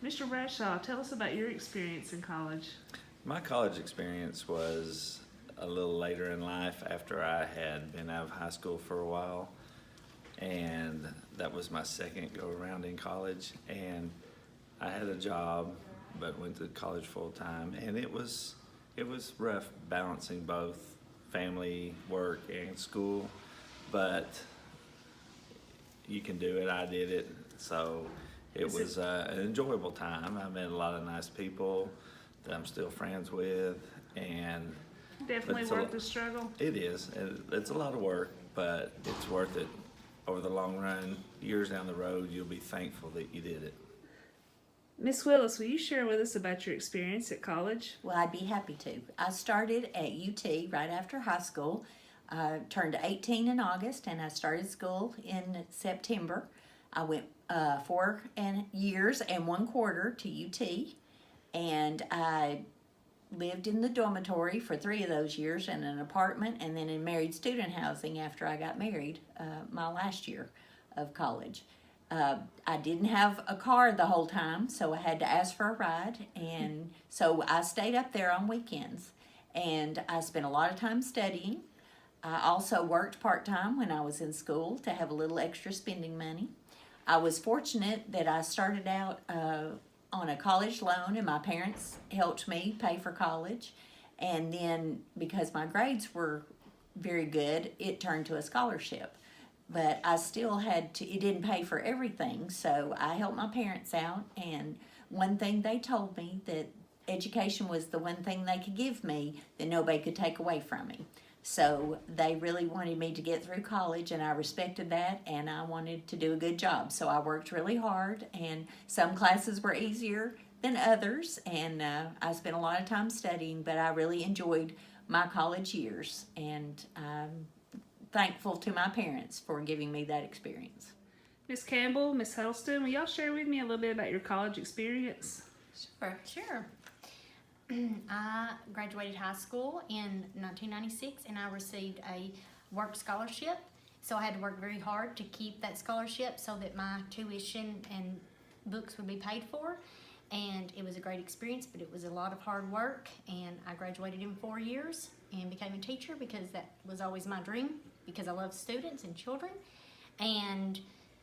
Mr. Bradshaw, tell us about your experience in college. My college experience was a little later in life after I had been out of high school for a while. And that was my second go around in college. And I had a job, but went to college full time. And it was rough balancing both family, work, and school. But you can do it. I did it. So it was an enjoyable time. I met a lot of nice people that I'm still friends with, and Definitely worth the struggle. it is. It's a lot of work, but it's worth it over the long run. Years down the road, you'll be thankful that you did it. Miss Willis, will you share with us about your experience at college? Well, I'd be happy to. I started at UT right after high school. Turned 18 in August, and I started school in September. I went 4 years and 1 quarter to UT, and I lived in the dormitory for 3 of those years in an apartment, and then in married student housing after I got married my last year of college. I didn't have a car the whole time, so I had to ask for a ride, and so I stayed up there on weekends, and I spent a lot of time studying. I also worked part-time when I was in school to have a little extra spending money. I was fortunate that I started out on a college loan, and my parents helped me pay for college. And then because my grades were very good, it turned to a scholarship. But I still had to, it didn't pay for everything, so I helped my parents out. And one thing they told me, that education was the one thing they could give me that nobody could take away from me. So they really wanted me to get through college, and I respected that, and I wanted to do a good job. So I worked really hard, and some classes were easier than others, and I spent a lot of time studying, but I really enjoyed my college years, and I'm thankful to my parents for giving me that experience. Miss Campbell, Miss Huddleston, will y'all share with me a little bit about your college experience? Sure. I graduated high school in 1996, and I received a work scholarship. So I had to work very hard to keep that scholarship so that my tuition and books would be paid for. And it was a great experience, but it was a lot of hard work. And I graduated in 4 years and became a teacher because that was always my dream, because I love students and children. And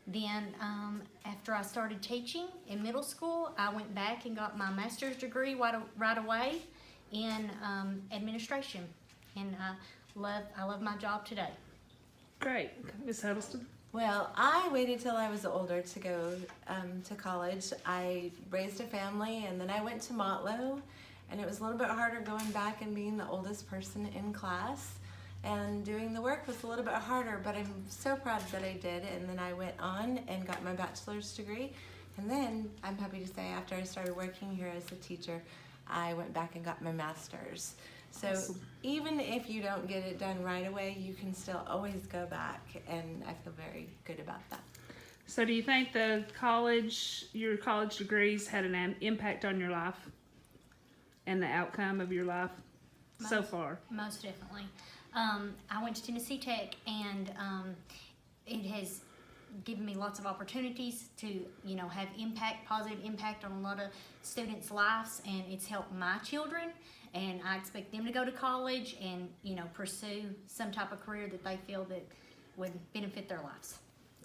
then after I started teaching in middle school, I went back and got my master's degree right away in administration, and I love my job today. Great. Miss Huddleston? Well, I waited till I was older to go to college. I raised a family, and then I went to Motlow, and it was a little bit harder going back and being the oldest person in class. And doing the work was a little bit harder, but I'm so proud that I did. And then I went on and got my bachelor's degree. And then I'm happy to say, after I started working here as a teacher, I went back and got my master's. So Awesome. Even if you don't get it done right away, you can still always go back. And I feel very good about that. So do you think your college degrees had an impact on your life and the outcome of your life so far? Most definitely. I went to Tennessee Tech, and it has given me lots of opportunities to, have positive impact on a lot of students' lives, and it's helped my children, and I expect them to go to college and, pursue some type of career that they feel that would benefit their lives.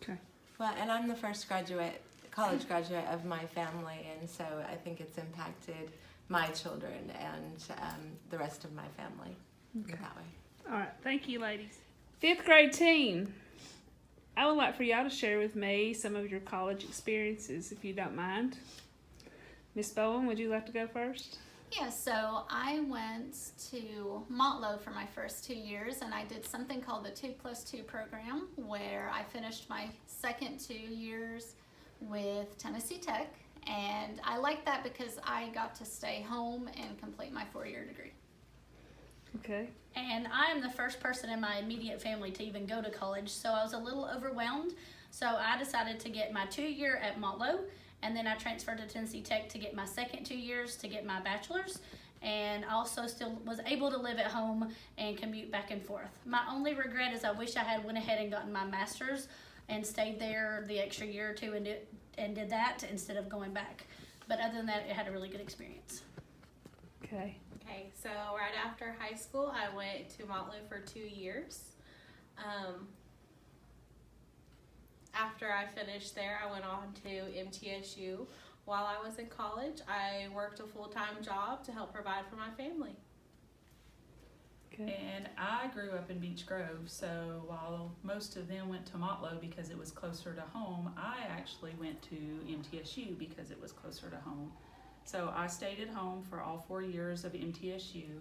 Okay. Well, and I'm the first college graduate of my family, and so I think it's impacted my children and the rest of my family that way. All right. Thank you, ladies. 5th grade team. I would like for y'all to share with me some of your college experiences, if you don't mind. Miss Bowen, would you like to go first? Yeah, so I went to Motlow for my first 2 years, and I did something called the 2+2 program, where I finished my second 2 years with Tennessee Tech, and I liked that because I got to stay home and complete my 4-year degree. Okay. And I am the first person in my immediate family to even go to college, so I was a little overwhelmed. So I decided to get my 2-year at Motlow, and then I transferred to Tennessee Tech to get my second 2 years to get my bachelor's, and also still was able to live at home and commute back and forth. My only regret is I wish I had went ahead and gotten my master's and stayed there the extra year or two and did that instead of going back. But other than that, it had a really good experience. Okay. Okay, so right after high school, I went to Montlow for 2 years. After I finished there, I went on to MTSU. While I was in college, I worked a full-time job to help provide for my family. Okay. And I grew up in Beech Grove, so while most of them went to Montlow because it was closer to home, I actually went to MTSU because it was closer to home. So I stayed at home for all 4 years of MTSU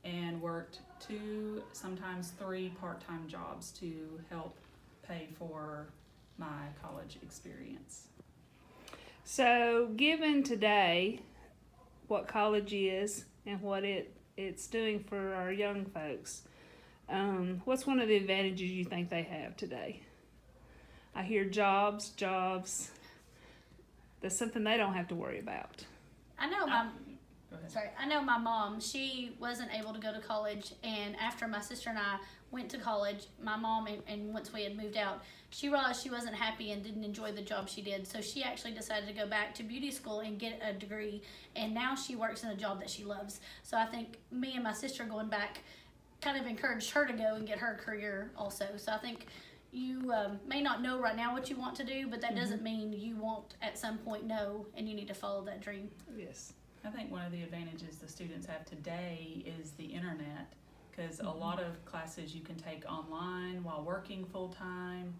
and worked 2, sometimes 3 part-time jobs to help pay for my college experience. So, given today what college is and what it's doing for our young folks, what's one of the advantages you think they have today? I hear jobs. That's something they don't have to worry about. I know Go ahead. Sorry, I know my mom, she wasn't able to go to college, and after my sister and I went to college, my mom, and once we had moved out, she realized she wasn't happy and didn't enjoy the job she did, so she actually decided to go back to beauty school and get a degree, and now she works in a job that she loves. So I think me and my sister going back kind of encouraged her to go and get her career also. So I think you may not know right now what you want to do, but that doesn't mean you won't at some point know, and you need to follow that dream. Yes. I think one of the advantages the students have today is the internet, because a lot of classes you can take online while working full-time.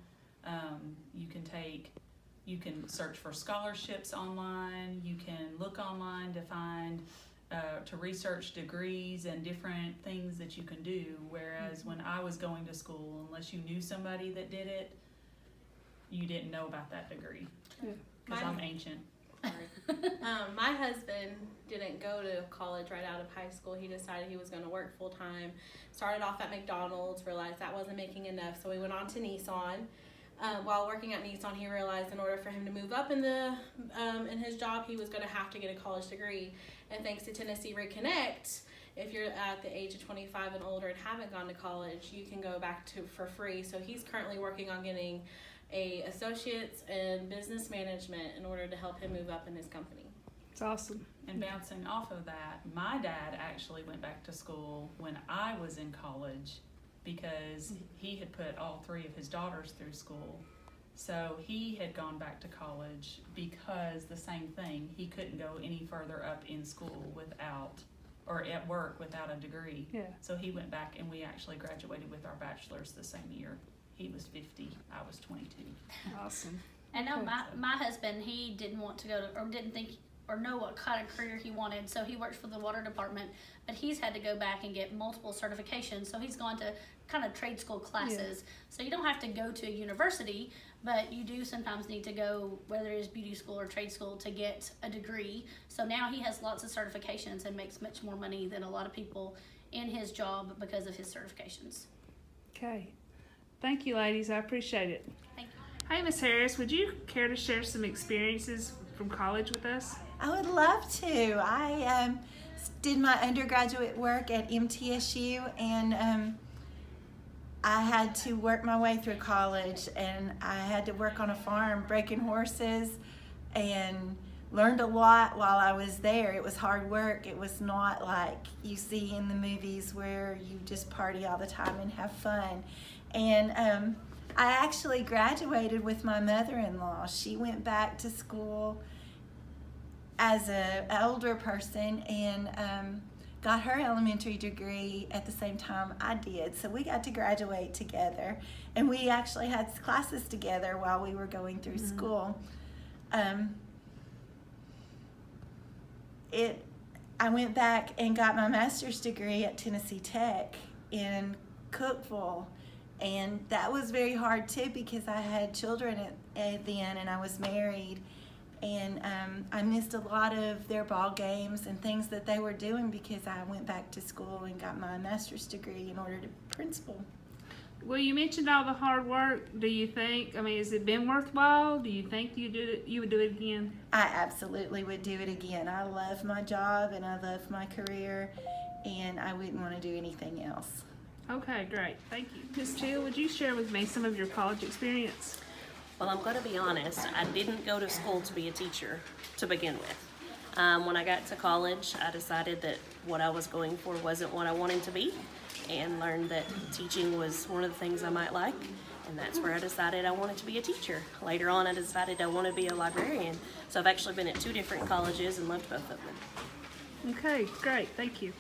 You can search for scholarships online. You can look online to find, to research degrees and different things that you can do. Whereas when I was going to school, unless you knew somebody that did it, you didn't know about that degree. Because I'm ancient. My husband didn't go to college right out of high school. He decided he was going to work full time. Started off at McDonald's, realized that wasn't making enough, so he went on to Nissan. While working at Nissan, he realized in order for him to move up in his job, he was going to have to get a college degree. And thanks to Tennessee Reconnect, if you're at the age of 25 and older and haven't gone to college, you can go back to for free. So he's currently working on getting a associate's in business management in order to help him move up in his company. It's awesome. And bouncing off of that, my dad actually went back to school when I was in college because he had put all 3 of his daughters through school. So he had gone back to college because the same thing, he couldn't go any further up in school without, or at work without a degree. Yeah. So he went back and we actually graduated with our bachelor's the same year. He was 50, I was 22. Awesome. And no, my husband, he didn't want to go to, or didn't think, or know what kind of career he wanted, so he works for the water department, but he's had to go back and get multiple certifications, so he's gone to kind of trade school classes. So you don't have to go to a university, but you do sometimes need to go, whether it is beauty school or trade school, to get a degree. So now he has lots of certifications and makes much more money than a lot of people in his job because of his certifications. Okay. Thank you, ladies. I appreciate it. Thank you. Hey, Miss Harris, would you care to share some experiences from college with us? I would love to. I did my undergraduate work at MTSU, and I had to work my way through college, and I had to work on a farm breaking horses and learned a lot while I was there. It was hard work. It was not like you see in the movies where you just party all the time and have fun. And I actually graduated with my mother-in-law. She went back to school as an older person and got her elementary degree at the same time I did. So we got to graduate together, and we actually had classes together while we were going through school. I went back and got my master's degree at Tennessee Tech in Cookeville, and that was very hard too because I had children at then, and I was married. And I missed a lot of their ball games and things that they were doing because I went back to school and got my master's degree in order to principal. Well, you mentioned all the hard work. Do you think, has it been worthwhile? Do you think you would do it again? I absolutely would do it again. I love my job and I love my career, and I wouldn't want to do anything else. Okay, great. Thank you. Ms. Teal, would you share with me some of your college experience? Well, I'm going to be honest, I didn't go to school to be a teacher to begin with. When I got to college, I decided that what I was going for wasn't what I wanted to be, and learned that teaching was one of the things I might like, and that's where I decided I wanted to be a teacher. Later on, I decided I want to be a librarian, so I've actually been at 2 different colleges and loved both of them. Okay, great. Thank you.